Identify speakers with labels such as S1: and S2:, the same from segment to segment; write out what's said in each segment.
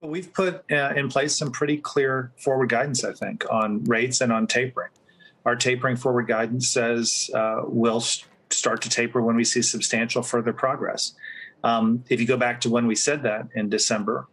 S1: We've put in place some pretty clear forward guidance, I think, on rates and on tapering. Our tapering forward guidance says we'll start to taper when we see substantial further progress. If you go back to when we said that in December,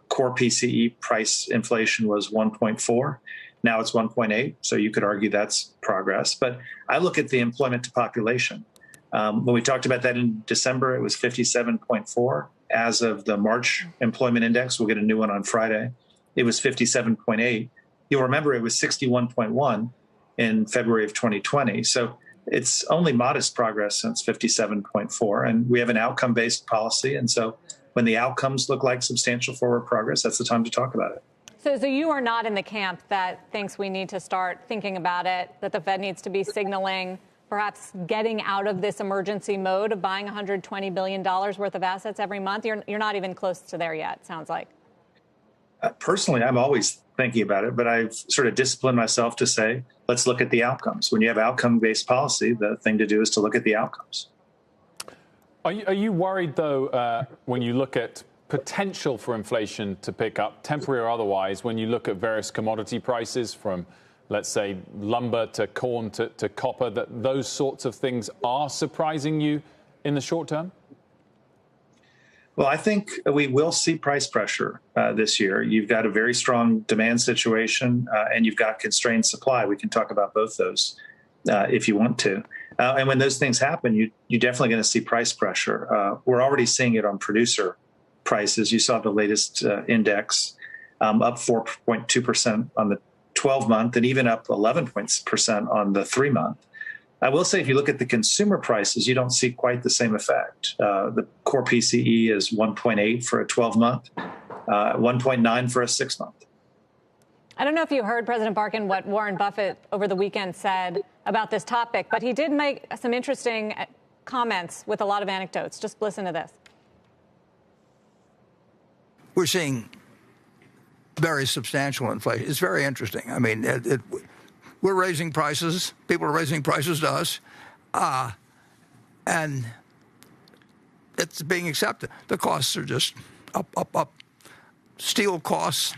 S1: core PCE price inflation was 1.4. Now it's 1.8. So you could argue that's progress. But I look at the employment to population. When we talked about that in December, it was 57.4. As of the March employment index, we'll get a new one on Friday, it was 57.8. You'll remember it was 61.1 in February of 2020. So it's only modest progress since 57.4. And we have an outcome-based policy. And so when the outcomes look like substantial forward progress, that's the time to talk about it.
S2: So you are not in the camp that thinks we need to start thinking about it, that the Fed needs to be signaling perhaps getting out of this emergency mode of buying $120 billion worth of assets every month? You're not even close to there yet, sounds like.
S1: Personally, I'm always thinking about it, but I've sort of disciplined myself to say, let's look at the outcomes. When you have outcome-based policy, the thing to do is to look at the outcomes.
S3: Are you worried, though, when you look at potential for inflation to pick up, temporary or otherwise, when you look at various commodity prices from, let's say, lumber to corn to copper, that those sorts of things are surprising you in the short term?
S1: Well, I think we will see price pressure this year. You've got a very strong demand situation and you've got constrained supply. We can talk about both those if you want to. And when those things happen, you're definitely going to see price pressure. We're already seeing it on producer prices. You saw the latest index up 4.2% on the 12-month and even up 11% on the 3-month. I will say if you look at the consumer prices, you don't see quite the same effect. The core PCE is 1.8 for a 12-month, 1.9 for a 6-month.
S2: I don't know if you heard, President Barkin, what Warren Buffett over the weekend said about this topic, but he did make some interesting comments with a lot of anecdotes. Just listen to this.
S4: We're seeing very substantial inflation. It's very interesting. I mean, we're raising prices. People are raising prices to us, and it's being accepted. The costs are just up. Steel costs,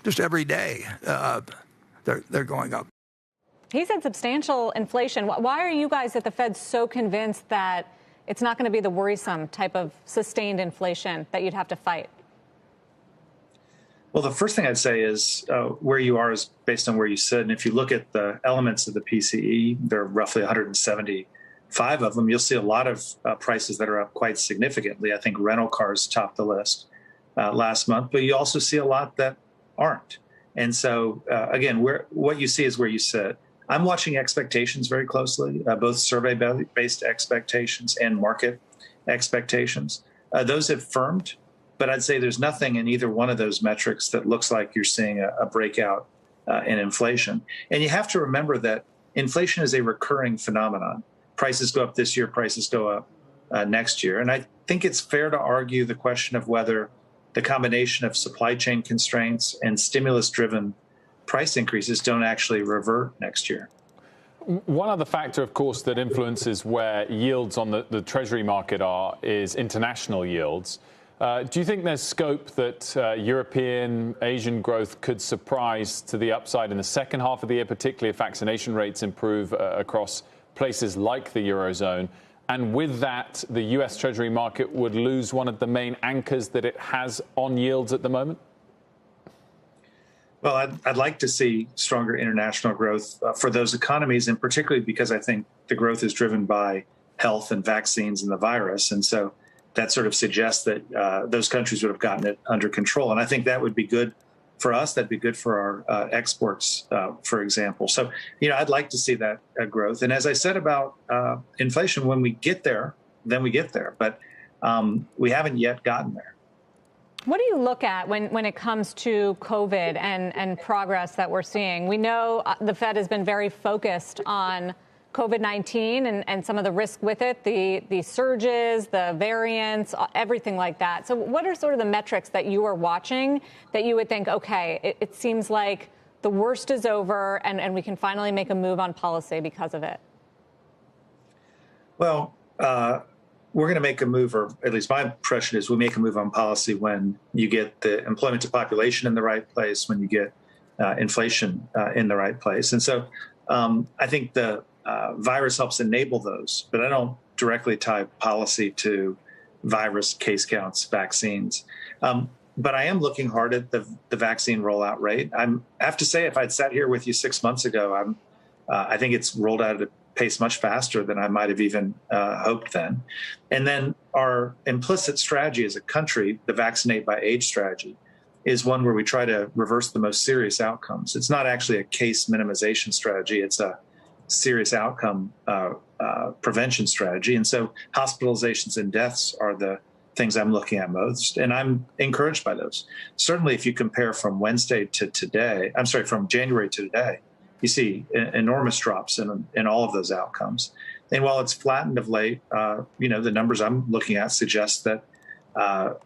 S4: just every day, they're going up.
S2: He said substantial inflation. Why are you guys at the Fed so convinced that it's not going to be the worrisome type of sustained inflation that you'd have to fight?
S1: Well, the first thing I'd say is where you are is based on where you sit. And if you look at the elements of the PCE, there are roughly 175 of them. You'll see a lot of prices that are up quite significantly. I think rental cars topped the list last month, but you also see a lot that aren't. And so, again, what you see is where you sit. I'm watching expectations very closely, both survey-based expectations and market expectations. Those have firmed. But I'd say there's nothing in either one of those metrics that looks like you're seeing a breakout in inflation. And you have to remember that inflation is a recurring phenomenon. Prices go up this year, prices go up next year. And I think it's fair to argue the question of whether the combination of supply chain constraints and stimulus-driven price increases don't actually revert next year.
S3: One other factor, of course, that influences where yields on the Treasury market are is international yields. Do you think there's scope that European, Asian growth could surprise to the upside in the second half of the year, particularly if vaccination rates improve across places like the Eurozone? And with that, the U.S. Treasury market would lose one of the main anchors that it has on yields at the moment?
S1: Well, I'd like to see stronger international growth for those economies, and particularly because I think the growth is driven by health and vaccines and the virus. And so that sort of suggests that those countries would have gotten it under control. And I think that would be good for us. That'd be good for our exports, for example. So, I'd like to see that growth. And as I said about inflation, when we get there, then we get there. But we haven't yet gotten there.
S2: What do you look at when it comes to COVID and progress that we're seeing? We know the Fed has been very focused on COVID-19 and some of the risk with it, the surges, the variants, everything like that. So what are sort of the metrics that you are watching that you would think, okay, it seems like the worst is over and we can finally make a move on policy because of it?
S1: Well, we're going to make a move, or at least my impression is we make a move on policy when you get the employment to population in the right place, when you get inflation in the right place. And so I think the virus helps enable those, but I don't directly tie policy to virus case counts, vaccines. But I am looking hard at the vaccine rollout rate. I have to say, if I'd sat here with you 6 months ago, I think it's rolled out at a pace much faster than I might have even hoped then. And then our implicit strategy as a country, the vaccinate by age strategy, is one where we try to reverse the most serious outcomes. It's not actually a case minimization strategy. It's a serious outcome prevention strategy. And so hospitalizations and deaths are the things I'm looking at most, and I'm encouraged by those. Certainly, if you compare from Wednesday to today, from January to today, you see enormous drops in all of those outcomes. And while it's flattened of late, the numbers I'm looking at suggest that,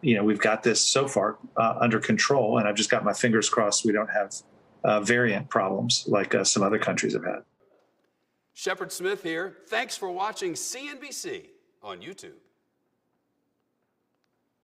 S1: we've got this so far under control, and I've just got my fingers crossed we don't have variant problems like some other countries have had.
S5: Shepard Smith here. Thanks for watching CNBC on YouTube.